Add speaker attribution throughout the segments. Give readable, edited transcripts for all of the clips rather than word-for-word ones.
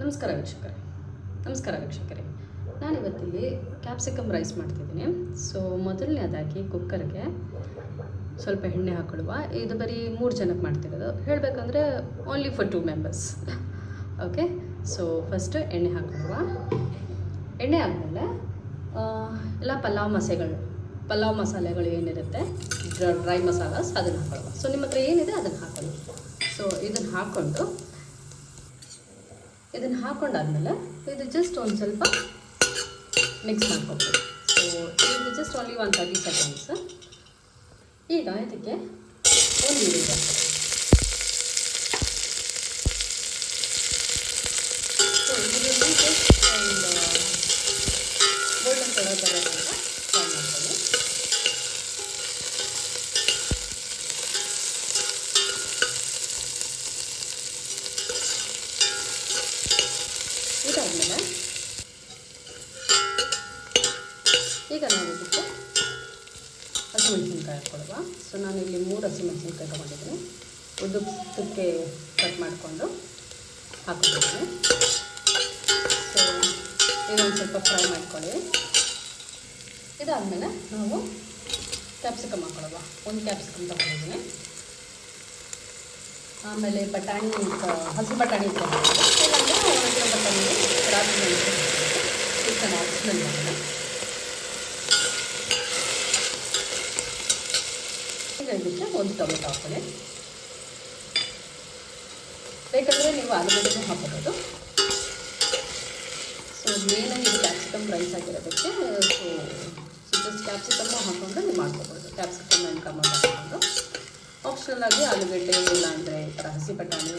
Speaker 1: ನಮಸ್ಕಾರ ವೀಕ್ಷಕರೇ, ನಾನಿವತ್ತಿಲ್ಲಿ capsicum rice ಮಾಡ್ತಿದ್ದೀನಿ. ಸೊ ಮೊದಲನೇದಾಗಿ ಕುಕ್ಕರ್ಗೆ ಸ್ವಲ್ಪ ಎಣ್ಣೆ ಹಾಕೊಳ್ಳುವ. ಇದು ಬರೀ 3 ಜನಕ್ಕೆ ಮಾಡ್ತಿರೋದು, ಹೇಳಬೇಕಂದ್ರೆ only for 2 members. Okay, so first ಎಣ್ಣೆ ಹಾಕೊಳ್ಳುವ. ಎಣ್ಣೆ ಆದಮೇಲೆ ಎಲ್ಲ ಪಲಾವ್ ಮಸಾಲೆಗಳು ಏನಿರುತ್ತೆ, ಡ್ರೈ ಮಸಾಲಾಸ್ ಅದನ್ನು ಹಾಕೊಳ್ಳುವ. ಸೊ ನಿಮ್ಮ ಹತ್ರ ಏನಿದೆ ಅದನ್ನು ಹಾಕೊಳ್ಳಿ. ಸೊ ಇದನ್ನು ಹಾಕೊಂಡಾದ್ಮೇಲೆ ಇದು ಜಸ್ಟ್ ಒಂದು ಸ್ವಲ್ಪ ಮಿಕ್ಸ್ ಮಾಡ್ಕೊಳ್ತೀವಿ. ಸೊ ಇದು ಜಸ್ಟ್ ಓನ್ಲಿ 30 ಸೆಕೆಂಡ್ಸ್. ಈಗ ಇದಕ್ಕೆ ಒಂದು ಈರುಳ್ಳಿ ಸೊ ಈರುಳ್ಳಿ ಜಸ್ಟ್ ಒಂದು ಗೋಲ್ಡನ್ ಕಲರ್ ಬರೋದಂತ ಫ್ರೈ ಮಾಡ್ಕೊಳ್ಳಿ. ಇದಾದಮೇಲೆ ಈಗ ನಾವು ಇದಕ್ಕೆ ಹಸಿಮೆಣಸಿನ್ಕಾಯಿ ಹಾಕ್ಕೊಳ್ಳುವ. ಸೊ ನಾನಿಲ್ಲಿ 3 ಹಸಿಮೆಣಸಿನ್ಕಾಯಿ ತೊಗೊಂಡಿದ್ದೀನಿ, ಉದ್ದಕ್ಕೆ ಕಟ್ ಮಾಡಿಕೊಂಡು ಹಾಕ್ಕೊಂಡಿದ್ದೀನಿ. ಸೊ ಇದೊಂದು ಸ್ವಲ್ಪ ಫ್ರೈ ಮಾಡ್ಕೊಳ್ಳಿ. ಇದಾದಮೇಲೆ ನಾವು ಕ್ಯಾಪ್ಸಿಕಮ್ ಹಾಕ್ಕೊಳ್ಳುವ. 1 ಕ್ಯಾಪ್ಸಿಕಮ್ ತೊಗೊಂಡಿದ್ದೀನಿ. ಆಮೇಲೆ ಹಸಿ ಬಟಾಣಿ ಇಲ್ಲಾಂದರೆ ಒಣಗಿರೋ ಬಟಾಣಿ ರಾತ್ರಿ ಚಿಕನ್ ಆಪ್ಷನಲ್ ಮಾಡೋಣ. ಈಗ ಇದಕ್ಕೆ 1 ಟೊಮೆಟೊ ಹಾಕೊಳ್ಳಿ. ಬೇಕಂದರೆ ನೀವು ಆಲೂಗಡ್ಡೆನೂ ಹಾಕೋಬೋದು. ಸೊ ಮೇನಾಗಿ ಇದು ಕ್ಯಾಪ್ಸಿಕಮ್ ರೈಸ್ ಆಗಿರೋದಕ್ಕೆ ಸೊ ಜಸ್ಟ್ ಕ್ಯಾಪ್ಸಿಕಮ್ಮು ಹಾಕ್ಕೊಂಡು ನೀವು ಮಾಡ್ಕೋಬೋದು. ಕ್ಯಾಪ್ಸಿಕಮ್ ಆ್ಯಂಡ್ ಟೊಮೆಟೊ ಹಾಕ್ಕೊಂಡು ಆಪ್ಷನಲ್ ಆಗಿ ಆಲೂಗಡ್ಡೆ ಇಲ್ಲಾಂದರೆ ಈ ಥರ ಹಸಿ ಬಟಾಣಿ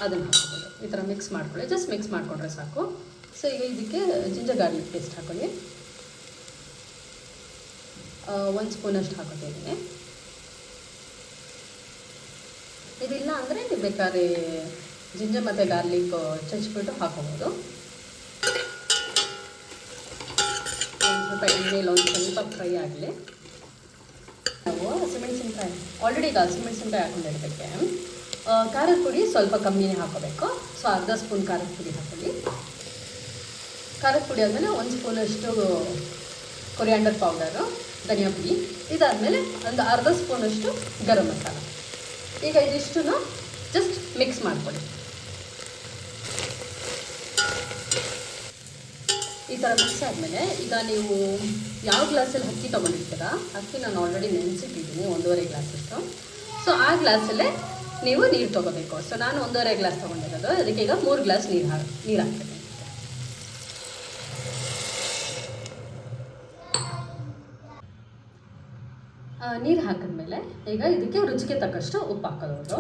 Speaker 1: ಅದನ್ನು ಹಾಕ್ಬೋದು. ಈ ಥರ ಮಿಕ್ಸ್ ಮಾಡ್ಕೊಳ್ಳಿ, ಜಸ್ಟ್ ಮಿಕ್ಸ್ ಮಾಡಿಕೊಂಡ್ರೆ ಸಾಕು. ಸೊ ಈಗ ಇದಕ್ಕೆ ಜಿಂಜರ್ ಗಾರ್ಲಿಕ್ ಪೇಸ್ಟ್ ಹಾಕೊಳ್ಳಿ. 1 ಸ್ಪೂನಷ್ಟು ಹಾಕೋತಿದ್ದೀನಿ. ಇದಿಲ್ಲ ಅಂದರೆ ನೀವು ಬೇಕಾದ್ರೆ ಜಿಂಜರ್ ಮತ್ತು ಗಾರ್ಲಿಕ್ ಚಚ್ಚಿಬಿಟ್ಟು ಹಾಕೋಬೋದು. ಸ್ವಲ್ಪ ಎಣ್ಣೆಲಿ ಒಂದು ಸ್ವಲ್ಪ ಫ್ರೈ ಆಗಲಿ. ನಾವು ಹಸಿಮೆಣಸಿನ್ಕಾಯಿ ಈಗ ಹಸಿಮೆಣಸಿನ್ಕಾಯಿ ಹಾಕೊಂಡಿದ್ದಕ್ಕೆ ಖಾರದ ಪುಡಿ ಸ್ವಲ್ಪ ಕಮ್ಮಿನೇ ಹಾಕೋಬೇಕು. ಸೊ ಅರ್ಧ ಸ್ಪೂನ್ ಖಾರದ ಪುಡಿ ಹಾಕೊಳ್ಳಿ. ಖಾರದ ಪುಡಿ ಆದಮೇಲೆ 1 ಸ್ಪೂನಷ್ಟು ಕೊರಿಯಾಂಡರ್ ಪೌಡರು, ಧನಿಯಾ ಪುಡಿ. ಇದಾದಮೇಲೆ ಒಂದು ಅರ್ಧ ಸ್ಪೂನಷ್ಟು ಗರಂ ಮಸಾಲ. ಈಗ ಇದಿಷ್ಟನ್ನು ಜಸ್ಟ್ ಮಿಕ್ಸ್ ಮಾಡ್ಕೊಳ್ಳಿ. ಈ ಥರ ಮಿಕ್ಸ್ ಆದಮೇಲೆ ಈಗ ನೀವು ಯಾವ ಗ್ಲಾಸಲ್ಲಿ ಅಕ್ಕಿ ತೊಗೊಂಡಿರ್ತೀರ, ಅಕ್ಕಿ ನಾನು ಆಲ್ರೆಡಿ ನೆನೆಸಿಟ್ಟಿದ್ದೀನಿ 1.5 ಗ್ಲಾಸಷ್ಟು. ಸೊ ಆ ಗ್ಲಾಸಲ್ಲೇ ನೀವು ನೀರು ತೊಗೋಬೇಕು. ಸೊ ನಾನು 1.5 ಗ್ಲಾಸ್ ತೊಗೊಂಡಿರೋದು, ಅದಕ್ಕೆ ಈಗ 3 ಗ್ಲಾಸ್ ನೀರು ಹಾಕ್ತೀನಿ. ನೀರು ಹಾಕಿದ್ಮೇಲೆ ಈಗ ಇದಕ್ಕೆ ರುಚಿಗೆ ತಕ್ಕಷ್ಟು ಉಪ್ಪು ಹಾಕೋದು.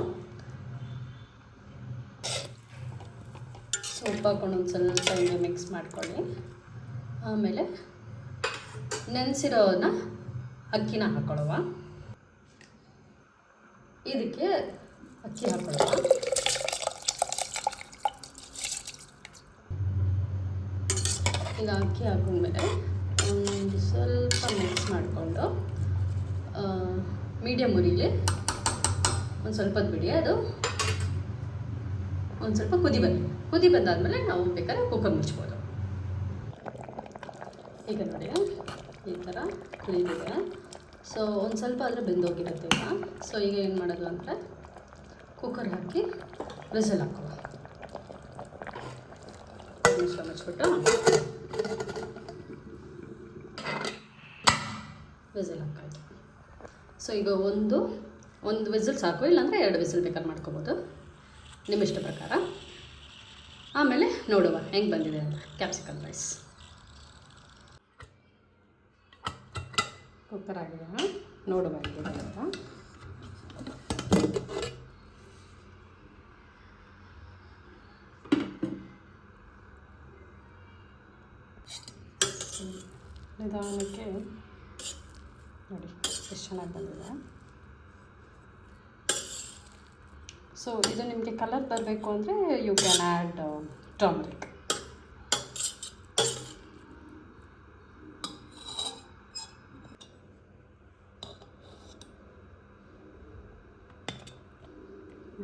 Speaker 1: ಸೊ ಉಪ್ಪು ಹಾಕೊಂಡು ಒಂದು ಸ್ವಲ್ಪ ಮಿಕ್ಸ್ ಮಾಡ್ಕೊಳ್ಳಿ. ಆಮೇಲೆ ನೆನೆಸಿರೋನ ಅಕ್ಕಿನ ಹಾಕೊಳ್ಳುವ. ಇದಕ್ಕೆ ಅಕ್ಕಿ ಹಾಕೊಳ್ಳುವ. ಈಗ ಅಕ್ಕಿ ಹಾಕೊಂಡ್ಮೇಲೆ ಒಂದು ಸ್ವಲ್ಪ ಮಿಕ್ಸ್ ಮಾಡಿಕೊಂಡು ಮೀಡಿಯಮ್ ಉರಿಲಿ ಒಂದು ಸ್ವಲ್ಪ ಬಿಡಿ. ಅದು ಒಂದು ಸ್ವಲ್ಪ ಕುದಿ ಬಂದಾದಮೇಲೆ ನಾವು ಬೇಕಾದ್ರೆ ಕುಕ್ಕರ್ ಮುಚ್ಬೋದು. ಈಗ ನೋಡಿ ಈ ಥರ ಕುದಿದಿದೆ. ಸೊ ಒಂದು ಸ್ವಲ್ಪ ಆದರೆ ಬೆಂದೋಗಿರುತ್ತೆ ಈಗ. ಸೊ ಈಗ ಏನು ಮಾಡೋದು ಅಂದರೆ ಕುಕ್ಕರ್ ಹಾಕಿ ವಿಸಲ್ ಹಾಕುವ. ಮುಚ್ಚಿಬಿಟ್ಟು ವಿಸಲ್ ಹಾಕಾಯ್ತು. ಸೊ ಈಗ ಒಂದು ವಿಸಲ್ ಸಾಕು, ಇಲ್ಲಾಂದರೆ 2 ವಿಸಲ್ ಬೇಕಾದ್ರೆ ಮಾಡ್ಕೋಬೋದು, ನಿಮ್ಮಿಷ್ಟ ಪ್ರಕಾರ. ಆಮೇಲೆ ನೋಡುವ ಹೆಂಗೆ ಬಂದಿದೆ ಅಂತ ಕ್ಯಾಪ್ಸಿಕಮ್ ರೈಸ್. ಕುಕ್ಕರ್ ಆಗಿದೆ, ನೋಡುವ ಹೇಗಿದೆ ಅಂತ. ನಿಧಾನಕ್ಕೆ ನೋಡಿ ಎಷ್ಟು ಚೆನ್ನಾಗಿ ಬಂದಿದೆ. ಸೊ ಇದು ನಿಮಗೆ ಕಲರ್ ಬರಬೇಕು ಅಂದರೆ ಯು ಕ್ಯಾನ್ ಆ್ಯಡ್ ಟರ್ಮರಿಕ್.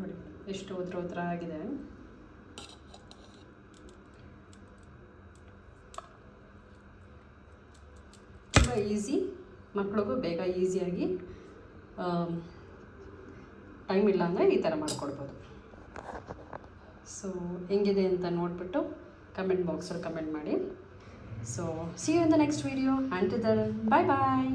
Speaker 1: ನೋಡಿ ಎಷ್ಟು ಉದ್ರ ಆಗಿದೆ. ತುಂಬ ಈಸಿ, ಮಕ್ಳಿಗೂ ಬೇಗ ಈಸಿಯಾಗಿ ಟೈಮ್ ಇಲ್ಲ ಅಂದರೆ ಈ ಥರ ಮಾಡ್ಕೊಡ್ಬೋದು. ಸೊ ಹೆಂಗಿದೆ ಅಂತ ನೋಡಿಬಿಟ್ಟು ಕಮೆಂಟ್ ಬಾಕ್ಸಲ್ಲಿ ಕಮೆಂಟ್ ಮಾಡಿ. So see you in the next video. Until then, bye bye.